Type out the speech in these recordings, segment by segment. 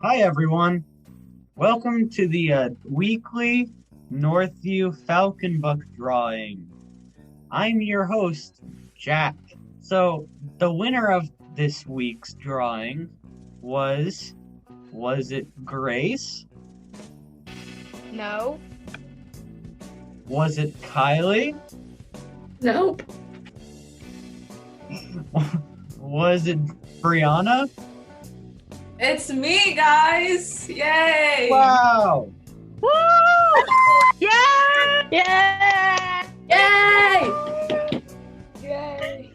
Hi, everyone. Welcome to the weekly Northview Falcon Buck drawing. I'm your host, Jack. So, the winner of this week's drawing was it Grace? No. Was it Kylie? Nope. Was it Brianna? It's me, guys! Yay! Wow! Woo! Yeah! Yeah! Yay! Yay!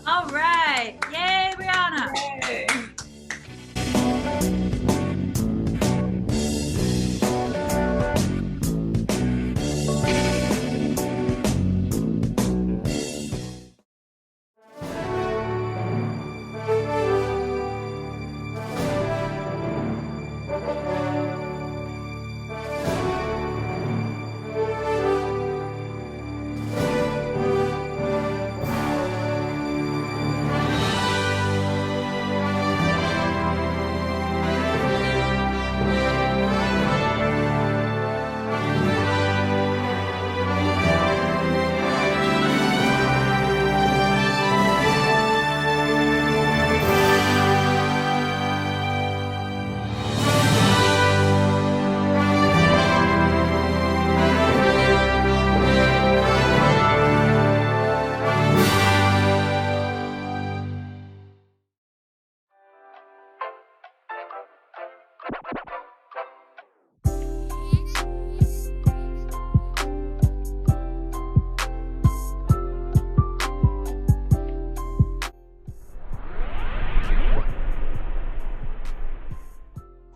All right. Yay, Brianna. Yay!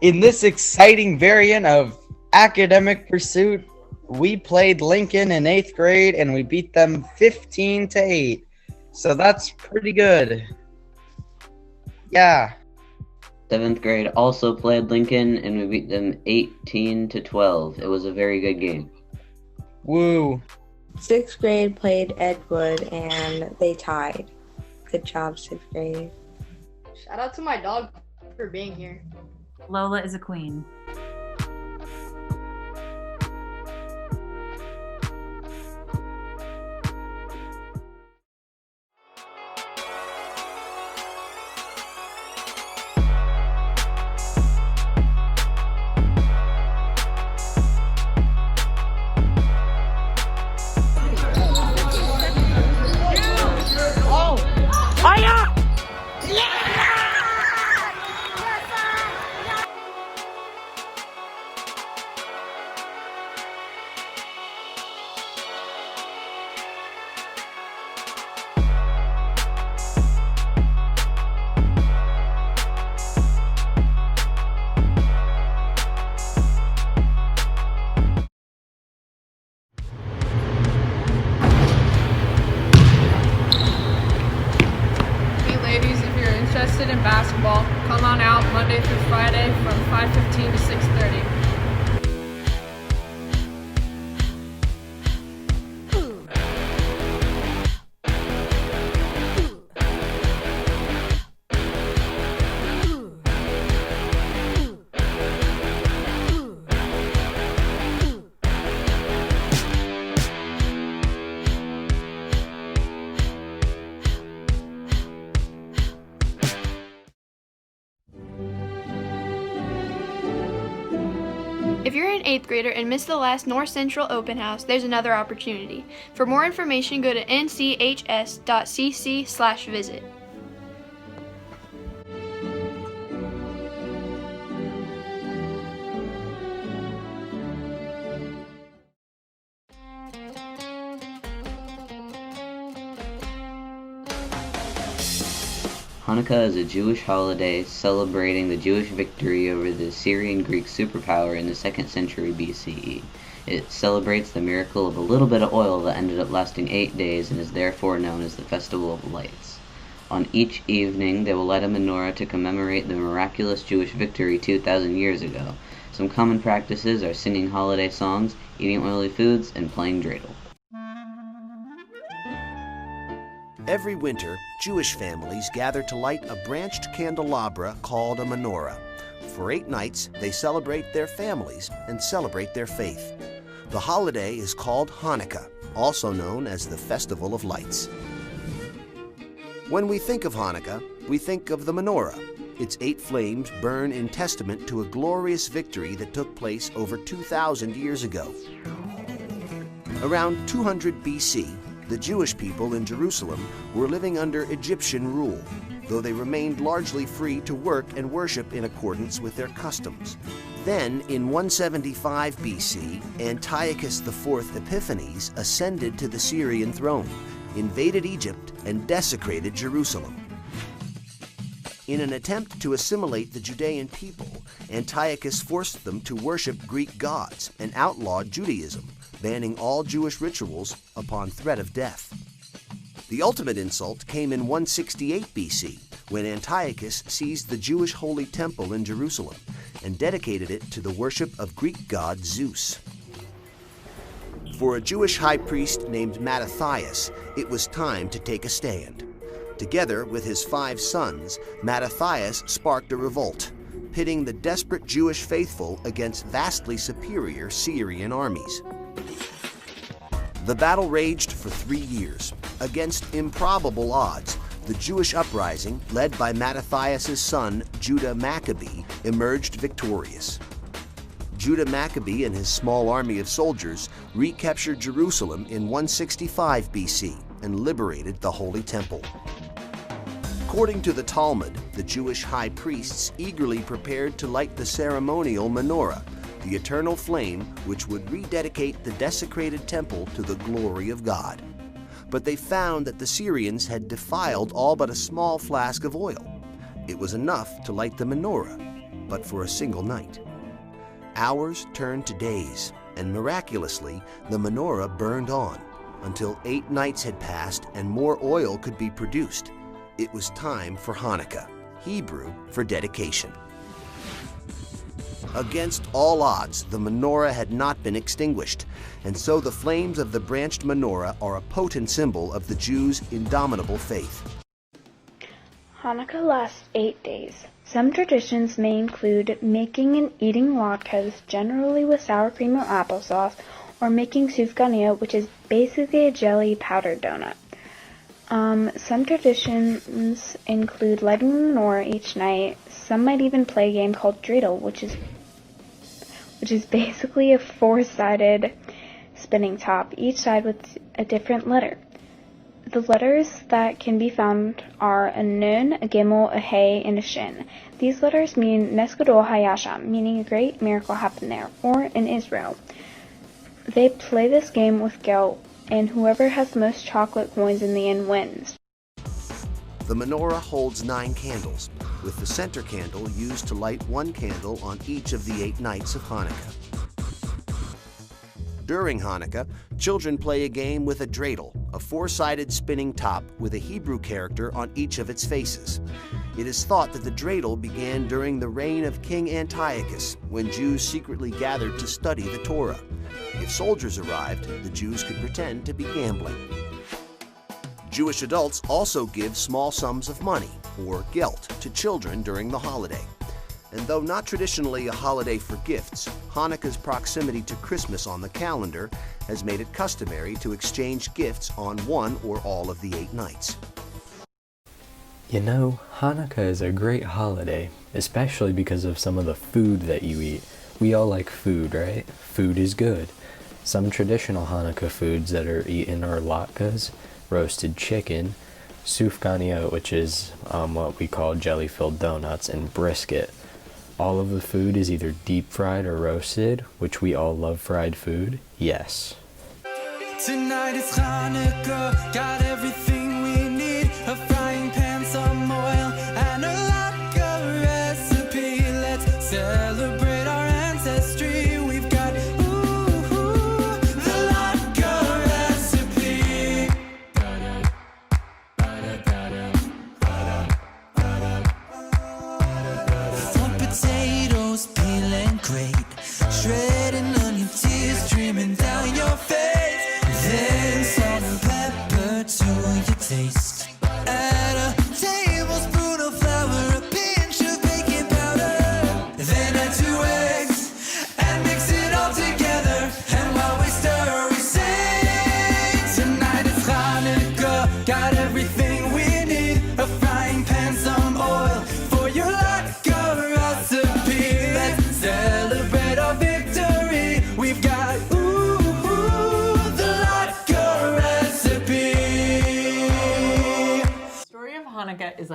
In this exciting variant of academic pursuit, we played Lincoln in 8th grade and we beat them 15-8. So that's pretty good. Yeah. 7th grade also played Lincoln and we beat them 18-12. It was a very good game. Woo. 6th grade played Edgewood and they tied. Good job, 6th grade. Shout out to my dog for being here. Lola is a queen. Hey ladies, if you're interested in basketball, come on out Monday through Friday from 5:15 to 6:30. If you're an 8th grader and missed the last North Central open house, there's another opportunity. For more information, go to nchs.cc/visit. Hanukkah is a Jewish holiday celebrating the Jewish victory over the Syrian Greek superpower in the 2nd century BCE. It celebrates the miracle of a little bit of oil that ended up lasting 8 days and is therefore known as the Festival of Lights. On each evening, they will light a menorah to commemorate the miraculous Jewish victory 2,000 years ago. Some common practices are singing holiday songs, eating oily foods, and playing dreidel. Every winter, Jewish families gather to light a branched candelabra called a menorah. For 8 nights, they celebrate their families and celebrate their faith. The holiday is called Hanukkah, also known as the Festival of Lights. When we think of Hanukkah, we think of the menorah. Its 8 flames burn in testament to a glorious victory that took place over 2,000 years ago. Around 200 BC, the Jewish people in Jerusalem were living under Egyptian rule, though they remained largely free to work and worship in accordance with their customs. Then, in 175 BC, Antiochus IV Epiphanes ascended to the Syrian throne, invaded Egypt, and desecrated Jerusalem. In an attempt to assimilate the Judean people, Antiochus forced them to worship Greek gods and outlawed Judaism, banning all Jewish rituals upon threat of death. The ultimate insult came in 168 BC, when Antiochus seized the Jewish Holy Temple in Jerusalem and dedicated it to the worship of Greek god Zeus. For a Jewish high priest named Mattathias, it was time to take a stand. Together with his 5 sons, Mattathias sparked a revolt, pitting the desperate Jewish faithful against vastly superior Syrian armies. The battle raged for 3 years. Against improbable odds, the Jewish uprising, led by Mattathias' son, Judah Maccabee, emerged victorious. Judah Maccabee and his small army of soldiers recaptured Jerusalem in 165 BC and liberated the Holy Temple. According to the Talmud, the Jewish high priests eagerly prepared to light the ceremonial menorah, the eternal flame which would rededicate the desecrated temple to the glory of God. But they found that the Syrians had defiled all but a small flask of oil. It was enough to light the menorah, but for a single night. Hours turned to days, and miraculously, the menorah burned on until 8 nights had passed and more oil could be produced. It was time for Hanukkah, Hebrew for dedication. Against all odds, the menorah had not been extinguished, and so the flames of the branched menorah are a potent symbol of the Jews' indomitable faith. Hanukkah lasts 8 days. Some traditions may include making and eating latkes, generally with sour cream or applesauce, or making sufganiyot, which is basically a jelly powdered donut. Some traditions include lighting the menorah each night. Some might even play a game called dreidel, which is basically a 4-sided spinning top, each side with a different letter. The letters that can be found are a nun, a gimel, a hey, and a shin. These letters mean Nes Gadol Hayasham, meaning a great miracle happened there, or in Israel. They play this game with gelt, and whoever has the most chocolate coins in the end wins. The menorah holds 9 candles, with the center candle used to light 1 candle on each of the 8 nights of Hanukkah. During Hanukkah, children play a game with a dreidel, a 4-sided spinning top with a Hebrew character on each of its faces. It is thought that the dreidel began during the reign of King Antiochus, when Jews secretly gathered to study the Torah. If soldiers arrived, the Jews could pretend to be gambling. Jewish adults also give small sums of money, or gelt, to children during the holiday. And though not traditionally a holiday for gifts, Hanukkah's proximity to Christmas on the calendar has made it customary to exchange gifts on one or all of the 8 nights. You know, Hanukkah is a great holiday, especially because of some of the food that you eat. We all like food, right? Food is good. Some traditional Hanukkah foods that are eaten are latkes, roasted chicken, sufganiyot, which is what we call jelly-filled donuts, and brisket. All of the food is either deep fried or roasted, which we all love fried food. Yes. Tonight is Hanukkah, got everything we need. A frying pan, some oil, and a latke recipe. Let's celebrate our ancestry. We've got the latke recipe. Some potatoes peeling great, shredding onion, tears streaming down your face. Then salt and pepper to your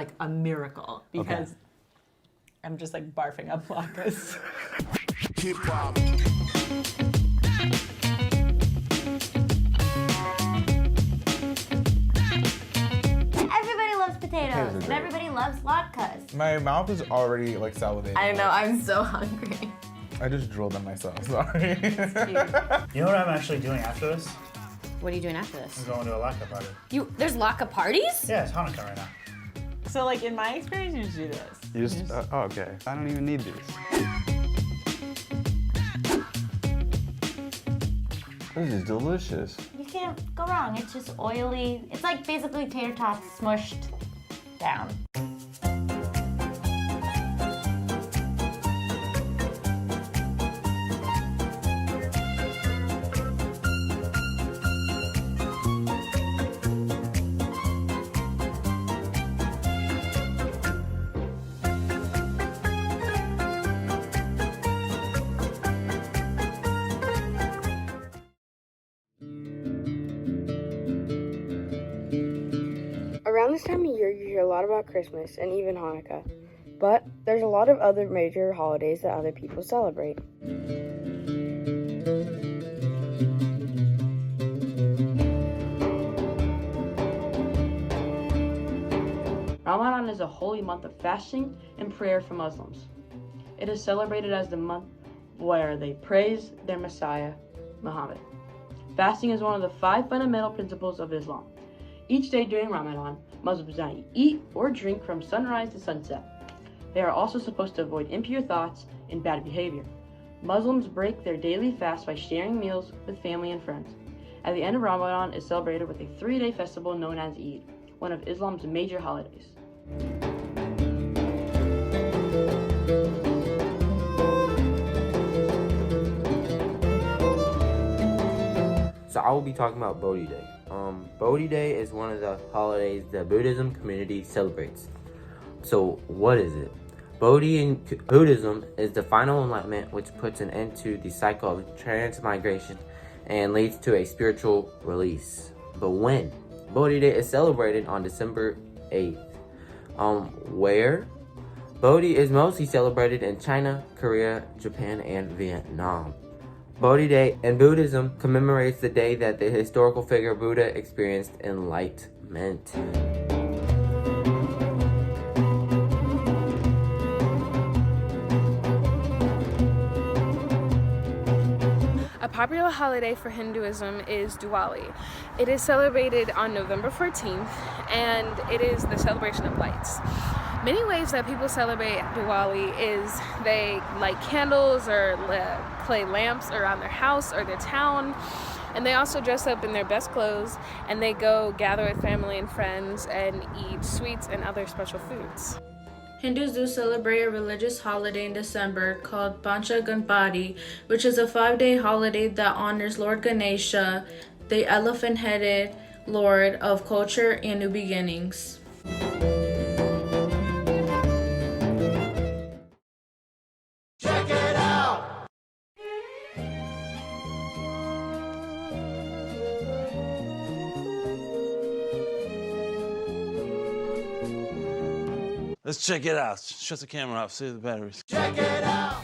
like a miracle because I'm just like barfing up latkes. Hip hop. Everybody loves potatoes, Potatoes are and great. everybody loves latkes. My mouth is already like salivating. I know, I'm so hungry. I just drilled them myself. Sorry. You know what I'm actually doing after this? What are you doing after this? I'm going to a latke party. There's latke parties? Yeah, it's Hanukkah right now. So like in my experience, you just do this. You just, oh, okay. I don't even need these. This is delicious. You can't go wrong. It's just oily. It's like basically tater tots smushed down. Around this time of year, you hear a lot about Christmas and even Hanukkah, but there's a lot of other major holidays that other people celebrate. Ramadan is a holy month of fasting and prayer for Muslims. It is celebrated as the month where they praise their Messiah, Muhammad. Fasting is one of the 5 fundamental principles of Islam. Each day during Ramadan, Muslims do not eat or drink from sunrise to sunset. They are also supposed to avoid impure thoughts and bad behavior. Muslims break their daily fast by sharing meals with family and friends. At the end of Ramadan is celebrated with a 3-day festival known as Eid, one of Islam's major holidays. So I will be talking about Bodhi Day. Bodhi Day is one of the holidays the Buddhism community celebrates. So what is it? Bodhi in Buddhism is the final enlightenment which puts an end to the cycle of transmigration and leads to a spiritual release. But when? Bodhi Day is celebrated on December 8th. Where? Bodhi is mostly celebrated in China, Korea, Japan, and Vietnam. Bodhi Day in Buddhism commemorates the day that the historical figure Buddha experienced enlightenment. A popular holiday for Hinduism is Diwali. It is celebrated on November 14th, and it is the celebration of lights. Many ways that people celebrate Diwali is they light candles or play lamps around their house or their town, and they also dress up in their best clothes and they go gather with family and friends and eat sweets and other special foods. Hindus do celebrate a religious holiday in December called Pancha Ganpati, which is a 5-day holiday that honors Lord Ganesha, the elephant-headed lord of culture and new beginnings. Check it out! Let's check it out. Shut the camera off. Save the batteries. Check it out!